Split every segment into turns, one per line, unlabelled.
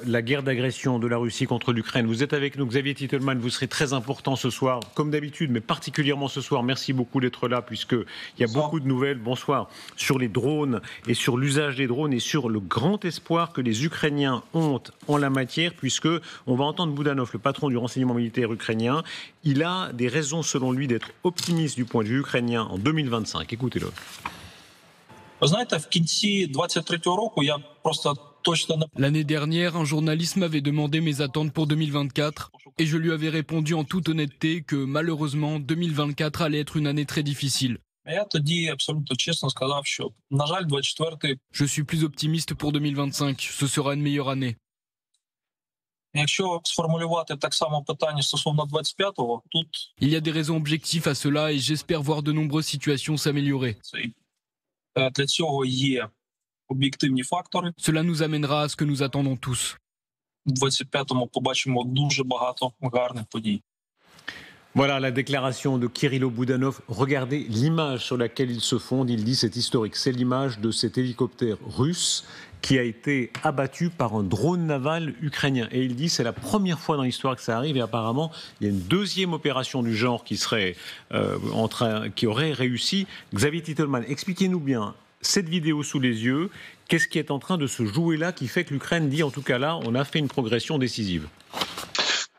la guerre d'agression de la Russie contre l'Ukraine. Vous êtes avec nous, Xavier Titelman, vous serez très important ce soir, comme d'habitude, mais particulièrement ce soir. Merci beaucoup d'être là, puisqu'il y a beaucoup de nouvelles, bonsoir, sur les drones et sur l'usage des drones et sur le grand espoir que les Ukrainiens ont en la matière, puisque on va entendre Boudanov, le patron du renseignement militaire ukrainien. Il a des raisons, selon lui, d'être optimiste du point de vue ukrainien en 2025. Écoutez-le.
L'année dernière, un journaliste m'avait demandé mes attentes pour 2024 et je lui avais répondu en toute honnêteté que malheureusement 2024 allait être une année très difficile. Je suis plus optimiste pour 2025, ce sera une meilleure année. Il y a des raisons objectives à cela et j'espère voir de nombreuses situations s'améliorer. Cela nous amènera à ce que nous attendons tous.
Voilà la déclaration de Kirilo Boudanov. Regardez l'image sur laquelle il se fonde. Il dit c'est historique. C'est l'image de cet hélicoptère russe qui a été abattu par un drone naval ukrainien. Et il dit c'est la première fois dans l'histoire que ça arrive. Et apparemment, il y a une deuxième opération du genre qui serait qui aurait réussi. Xavier Titelman, expliquez-nous bien cette vidéo sous les yeux. Qu'est-ce qui est en train de se jouer là qui fait que l'Ukraine dit en tout cas là, on a fait une progression décisive?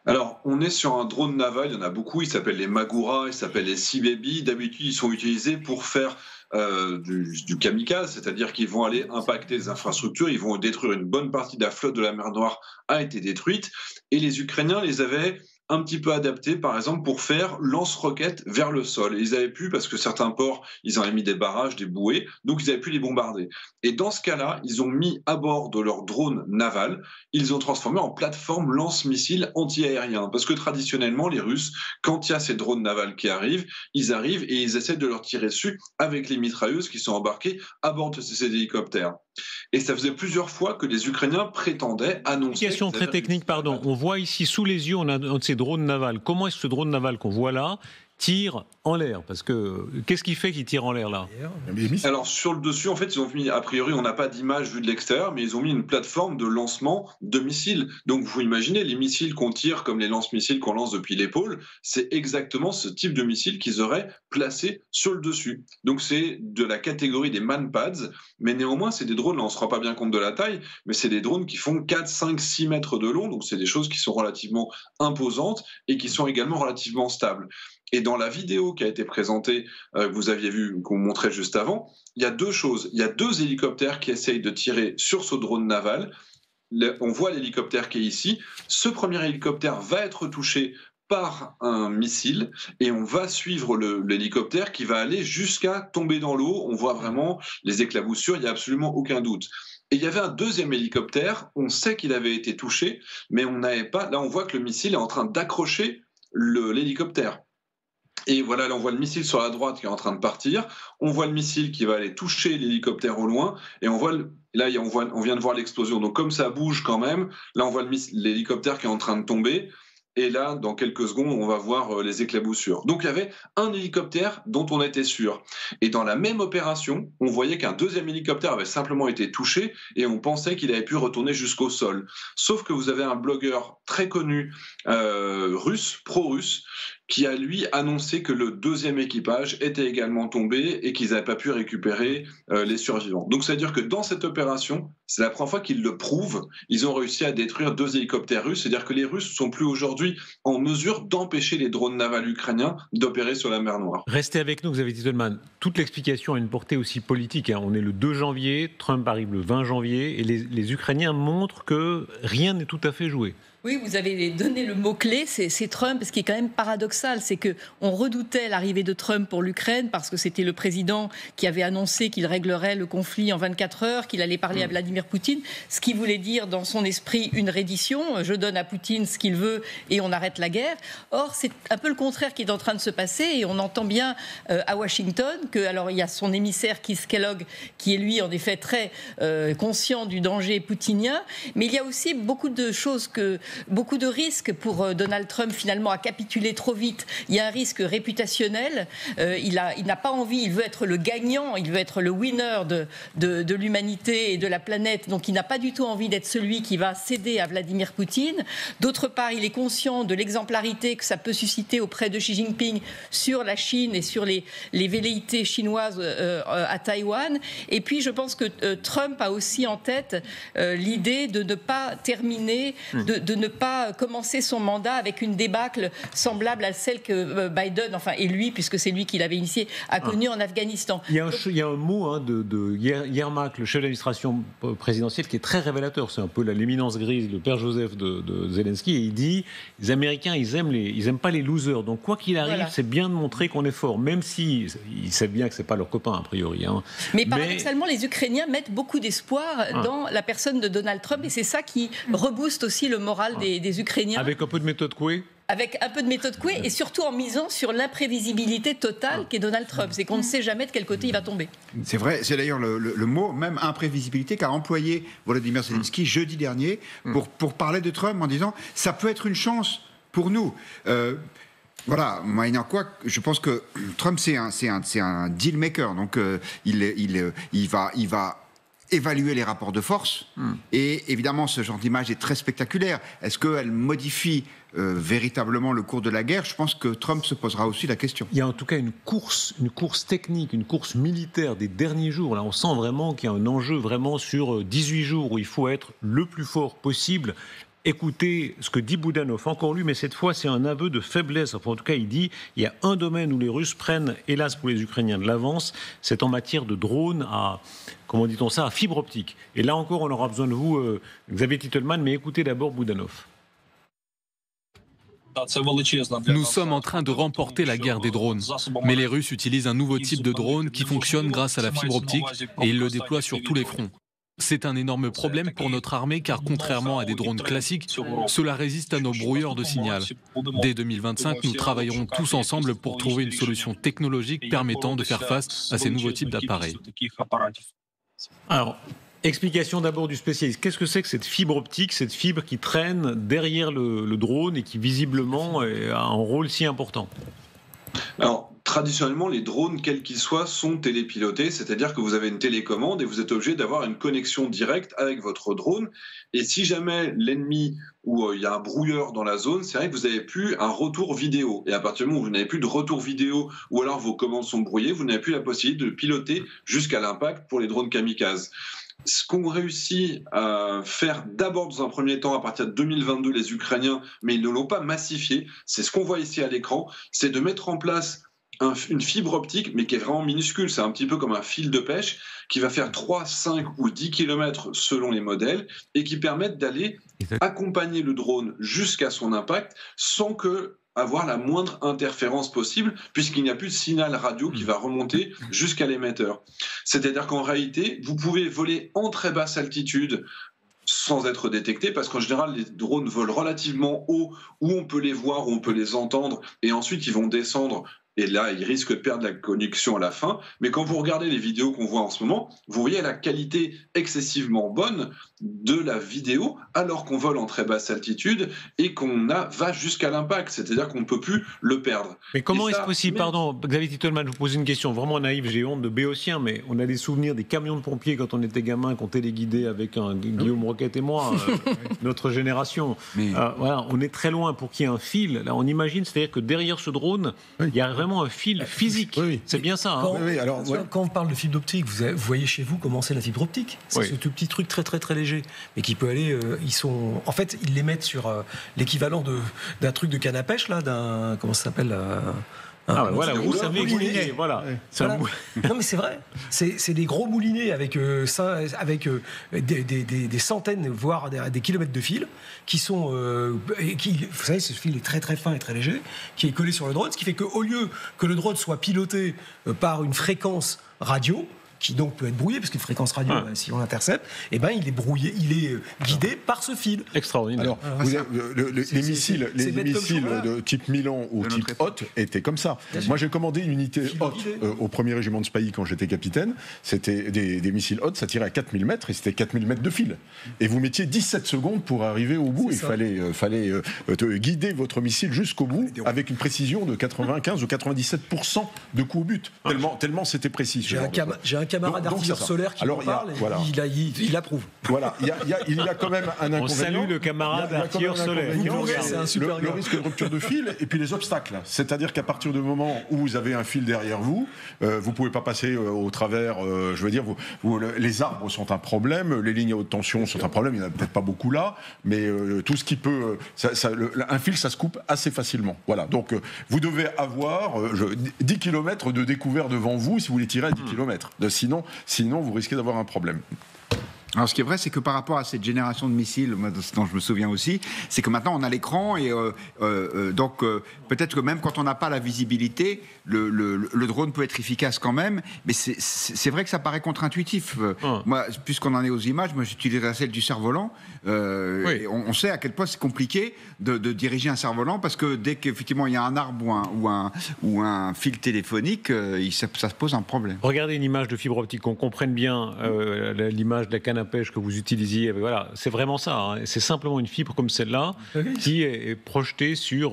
Alors, on est sur un drone naval, il y en a beaucoup, ils s'appellent les Magura, ils s'appellent les Sea Baby. D'habitude, ils sont utilisés pour faire du kamikaze, c'est-à-dire qu'ils vont aller impacter les infrastructures, ils vont détruire une bonne partie de la flotte de la mer Noire a été détruite, et les Ukrainiens les avaient un petit peu adaptés, par exemple, pour faire lance-roquettes vers le sol. Et ils avaient pu, parce que certains ports, ils en avaient mis des barrages, des bouées, donc ils avaient pu les bombarder. Et dans ce cas-là, ils ont mis à bord de leur drone naval, ils ont transformé en plateforme lance-missiles anti-aériens. Parce que traditionnellement, les Russes, quand il y a ces drones navals qui arrivent et ils essaient de leur tirer dessus avec les mitrailleuses qui sont embarquées à bord de ces hélicoptères. Et ça faisait plusieurs fois que les Ukrainiens prétendaient annoncer...
Question très technique, pardon. On voit ici sous les yeux, on a un de ces drones navals. Comment est-ce que ce drone naval qu'on voit là tire en l'air? Parce que qu'est-ce qui fait qu'il tire en l'air là?
Alors sur le dessus, en fait, ils ont mis, a priori, on n'a pas d'image vue de l'extérieur, mais ils ont mis une plateforme de lancement de missiles. Donc vous imaginez, les missiles qu'on tire comme les lance-missiles qu'on lance depuis l'épaule, c'est exactement ce type de missile qu'ils auraient placé sur le dessus. Donc c'est de la catégorie des manpads, mais néanmoins c'est des drones, là on ne se rend pas bien compte de la taille, mais c'est des drones qui font 4, 5, 6 mètres de long, donc c'est des choses qui sont relativement imposantes et qui sont également relativement stables. Et dans la vidéo qui a été présentée, que vous aviez vu, qu'on montrait juste avant, il y a deux choses. Il y a deux hélicoptères qui essayent de tirer sur ce drone naval. On voit l'hélicoptère qui est ici. Ce premier hélicoptère va être touché par un missile et on va suivre l'hélicoptère qui va aller jusqu'à tomber dans l'eau. On voit vraiment les éclaboussures, il n'y a absolument aucun doute. Et il y avait un deuxième hélicoptère, on sait qu'il avait été touché, mais on n'avait pas... Là, on voit que le missile est en train d'accrocher l'hélicoptère. Et voilà, là on voit le missile sur la droite qui est en train de partir, on voit le missile qui va aller toucher l'hélicoptère au loin, et on vient de voir l'explosion. Donc comme ça bouge quand même, là on voit l'hélicoptère qui est en train de tomber, et là, dans quelques secondes, on va voir les éclaboussures. Donc il y avait un hélicoptère dont on était sûr. Et dans la même opération, on voyait qu'un deuxième hélicoptère avait simplement été touché et on pensait qu'il avait pu retourner jusqu'au sol. Sauf que vous avez un blogueur très connu russe, pro-russe, qui a lui annoncé que le deuxième équipage était également tombé et qu'ils n'avaient pas pu récupérer les survivants. Donc c'est-à-dire que dans cette opération, c'est la première fois qu'ils le prouvent, ils ont réussi à détruire 2 hélicoptères russes, c'est-à-dire que les Russes ne sont plus aujourd'hui en mesure d'empêcher les drones navals ukrainiens d'opérer sur la mer Noire.
Restez avec nous, Xavier Titelman. Toute l'explication a une portée aussi politique. On est le 2 janvier, Trump arrive le 20 janvier, et les Ukrainiens montrent que rien n'est tout à fait joué.
Oui, vous avez donné le mot-clé, c'est Trump. Ce qui est quand même paradoxal, c'est qu'on redoutait l'arrivée de Trump pour l'Ukraine parce que c'était le président qui avait annoncé qu'il réglerait le conflit en 24 heures, qu'il allait parler à Vladimir Poutine, ce qui voulait dire dans son esprit une reddition, je donne à Poutine ce qu'il veut et on arrête la guerre. Or, c'est un peu le contraire qui est en train de se passer et on entend bien à Washington alors il y a son émissaire Keith Kellogg qui est lui en effet très conscient du danger poutinien, mais il y a aussi beaucoup de choses beaucoup de risques pour Donald Trump finalement à capituler trop vite limite, il y a un risque réputationnel. Il n'a pas envie, il veut être le gagnant, il veut être le winner de l'humanité et de la planète. Donc il n'a pas du tout envie d'être celui qui va céder à Vladimir Poutine. D'autre part, il est conscient de l'exemplarité que ça peut susciter auprès de Xi Jinping sur la Chine et sur les velléités chinoises à Taïwan. Et puis je pense que Trump a aussi en tête l'idée de ne pas terminer, de ne pas commencer son mandat avec une débâcle semblable à celle que Biden, enfin, et lui, puisque c'est lui qui l'avait initié, a connue en Afghanistan.
Il y a un mot de Yermak, le chef d'administration présidentielle, qui est très révélateur. C'est un peu l'éminence grise, le père Joseph de Zelensky, et il dit les Américains, ils aiment pas les losers. Donc quoi qu'il arrive, c'est bien de montrer qu'on est fort, même si ils savent bien que c'est pas leur copain a priori.
Mais paradoxalement, les Ukrainiens mettent beaucoup d'espoir dans la personne de Donald Trump, et c'est ça qui rebooste aussi le moral des Ukrainiens.
Avec un peu de méthode Coué.
Avec un peu de méthode Coué et surtout en misant sur l'imprévisibilité totale qu'est Donald Trump. C'est qu'on ne sait jamais de quel côté il va tomber.
C'est vrai, c'est d'ailleurs le mot, même imprévisibilité, qu'a employé Volodymyr Zelensky jeudi dernier pour parler de Trump en disant « ça peut être une chance pour nous ». Voilà, moyennant quoi, je pense que Trump c'est un deal maker, donc il va évaluer les rapports de force et évidemment ce genre d'image est très spectaculaire. Est-ce qu'elle modifie véritablement le cours de la guerre? Je pense que Trump se posera aussi la question.
Il y a en tout cas une course technique, une course militaire des derniers jours. Là, on sent vraiment qu'il y a un enjeu vraiment sur 18 jours où il faut être le plus fort possible. Écoutez ce que dit Boudanov, encore lui, mais cette fois c'est un aveu de faiblesse. Enfin, en tout cas, il dit il y a un domaine où les Russes prennent, hélas pour les Ukrainiens, de l'avance, c'est en matière de drones à, comment dit-on ça, à fibre optique. Et là encore, on aura besoin de vous, Xavier Titelman, mais écoutez d'abord Boudanov.
Nous sommes en train de remporter la guerre des drones. Mais les Russes utilisent un nouveau type de drone qui fonctionne grâce à la fibre optique et ils le déploient sur tous les fronts. C'est un énorme problème pour notre armée car contrairement à des drones classiques, cela résiste à nos brouilleurs de signal. Dès 2025, nous travaillerons tous ensemble pour trouver une solution technologique permettant de faire face à ces nouveaux types d'appareils.
Alors, explication d'abord du spécialiste. Qu'est-ce que c'est que cette fibre optique, cette fibre qui traîne derrière le drone et qui visiblement a un rôle si important?
Alors, traditionnellement, les drones, quels qu'ils soient, sont télépilotés, c'est-à-dire que vous avez une télécommande et vous êtes obligé d'avoir une connexion directe avec votre drone. Et si jamais l'ennemi ou il y a un brouilleur dans la zone, c'est vrai que vous n'avez plus un retour vidéo. Et à partir du moment où vous n'avez plus de retour vidéo ou alors vos commandes sont brouillées, vous n'avez plus la possibilité de piloter jusqu'à l'impact pour les drones kamikazes. Ce qu'ont réussi à faire d'abord dans un premier temps à partir de 2022 les Ukrainiens, mais ils ne l'ont pas massifié, c'est ce qu'on voit ici à l'écran, c'est de mettre en place une fibre optique, mais qui est vraiment minuscule. C'est un petit peu comme un fil de pêche qui va faire 3, 5 ou 10 km selon les modèles et qui permettent d'aller accompagner le drone jusqu'à son impact sans avoir la moindre interférence possible puisqu'il n'y a plus de signal radio qui va remonter jusqu'à l'émetteur. C'est-à-dire qu'en réalité, vous pouvez voler en très basse altitude sans être détecté, parce qu'en général, les drones volent relativement haut, où on peut les voir, où on peut les entendre, et ensuite ils vont descendre. Et là, ils risquent de perdre la connexion à la fin. Mais quand vous regardez les vidéos qu'on voit en ce moment, vous voyez la qualité excessivement bonne de la vidéo, alors qu'on vole en très basse altitude et qu'on va jusqu'à l'impact. C'est-à-dire qu'on ne peut plus le perdre.
Mais comment est-ce possible, pardon, Xavier Titelman, je vous pose une question vraiment naïve, j'ai honte de béotien, mais on a des souvenirs des camions de pompiers quand on était gamin, qu'on téléguidait avec Guillaume Roquette et moi, notre génération. Voilà, on est très loin pour qu'il y ait un fil. Là, on imagine, c'est-à-dire que derrière ce drone, il y a vraiment un fil physique. C'est bien ça.
Quand on parle de fibre optique, vous voyez chez vous comment c'est la fibre optique. C'est ce tout petit truc très très très léger, mais qui peut aller. En fait, ils les mettent sur l'équivalent d'un truc de canne à pêche là, d'un comment ça s'appelle.
Voilà, vous savez
moulinet.
Voilà.
Non mais c'est vrai, c'est des gros moulinets avec des centaines, voire des kilomètres de fil qui sont, vous savez, ce fil est très très fin et très léger, qui est collé sur le drone, ce qui fait qu'au lieu que le drone soit piloté par une fréquence radio, qui donc peut être brouillé, parce qu'une fréquence radio, si on l'intercepte, eh ben, il est brouillé, il est guidé par ce fil.
Extraordinaire.
Alors, les missiles de type Milan ou type Hoth étaient comme ça. Moi, j'ai commandé une unité Hoth au 1er régiment de Spahis quand j'étais capitaine. C'était des missiles Hoth, ça tirait à 4000 mètres et c'était 4000 mètres de fil. Et vous mettiez 17 secondes pour arriver au bout. Il fallait guider votre missile jusqu'au bout avec une précision de 95 ou 97% de coup au but. Tellement c'était précis.
J'ai un camarade d'artilleur solaire qui parle et il approuve.
Voilà, il y a quand même un inconvénient.
On salue le camarade d'artilleur solaire.
Le risque de rupture de fil et puis les obstacles. C'est-à-dire qu'à partir du moment où vous avez un fil derrière vous, vous pouvez pas passer au travers. Je veux dire, les arbres sont un problème, les lignes à haute tension sont un problème. Il n'y en a peut-être pas beaucoup là, mais tout ce qui peut, un fil, ça se coupe assez facilement. Voilà. Donc vous devez avoir 10 km de découvert devant vous si vous voulez tirer à 10 km. Sinon, vous risquez d'avoir un problème.
Alors, ce qui est vrai, c'est que par rapport à cette génération de missiles, dont je me souviens aussi, c'est que maintenant on a l'écran et donc peut-être que même quand on n'a pas la visibilité, le drone peut être efficace quand même. Mais c'est vrai que ça paraît contre-intuitif. Moi, puisqu'on en est aux images, moi j'utiliserais celle du cerf-volant. Et on sait à quel point c'est compliqué de diriger un cerf-volant parce que dès qu'effectivement il y a un arbre ou un fil téléphonique, ça se pose un problème.
Regardez une image de fibre optique, qu'on comprenne bien l'image de la canne à pêche que vous utilisiez. Voilà, c'est vraiment ça. Hein. C'est simplement une fibre comme celle-là qui est projetée sur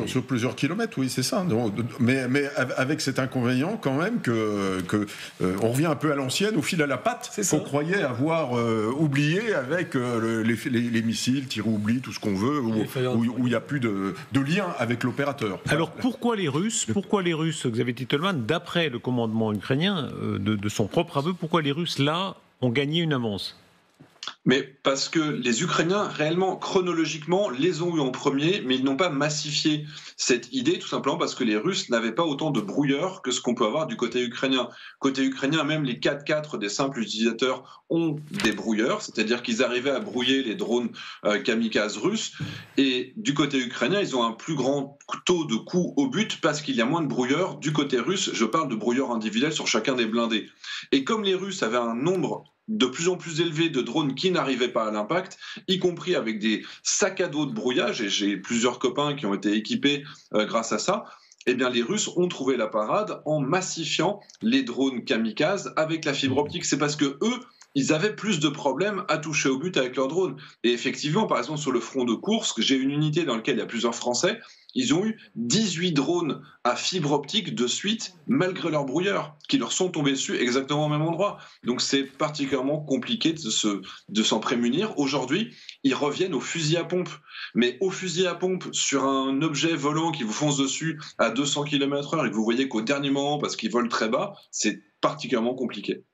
sur plusieurs kilomètres. Oui, c'est ça. Donc, mais avec cet inconvénient quand même que on revient un peu à l'ancienne, au fil à la patte, qu'on croyait avoir oublié avec les missiles, tir ou oubli, tout ce qu'on veut, où il n'y a plus de lien avec l'opérateur.
Alors pourquoi les Russes, Xavier Titelman, d'après le commandement ukrainien, de son propre aveu, pourquoi les Russes là ont gagné une avance?
Mais parce que les Ukrainiens, réellement, chronologiquement, les ont eu en premier, mais ils n'ont pas massifié cette idée, tout simplement parce que les Russes n'avaient pas autant de brouilleurs que ce qu'on peut avoir du côté ukrainien. Côté ukrainien, même les 4x4 des simples utilisateurs ont des brouilleurs, c'est-à-dire qu'ils arrivaient à brouiller les drones kamikazes russes, et du côté ukrainien, ils ont un plus grand taux de coups au but parce qu'il y a moins de brouilleurs. Du côté russe, je parle de brouilleurs individuels sur chacun des blindés. Et comme les Russes avaient un nombre de plus en plus élevé de drones qui n'arrivaient pas à l'impact, y compris avec des sacs à dos de brouillage, et j'ai plusieurs copains qui ont été équipés grâce à ça, eh bien les Russes ont trouvé la parade en massifiant les drones kamikazes avec la fibre optique. C'est parce que eux, ils avaient plus de problèmes à toucher au but avec leurs drones. Et effectivement, par exemple, sur le front de Koursk, j'ai une unité dans laquelle il y a plusieurs Français, ils ont eu 18 drones à fibre optique de suite, malgré leurs brouilleurs, qui leur sont tombés dessus exactement au même endroit. Donc c'est particulièrement compliqué de s'en prémunir. Aujourd'hui, ils reviennent au fusil à pompe. Mais au fusil à pompe, sur un objet volant qui vous fonce dessus à 200 km/h et que vous voyez qu'au dernier moment, parce qu'il vole très bas, c'est particulièrement compliqué.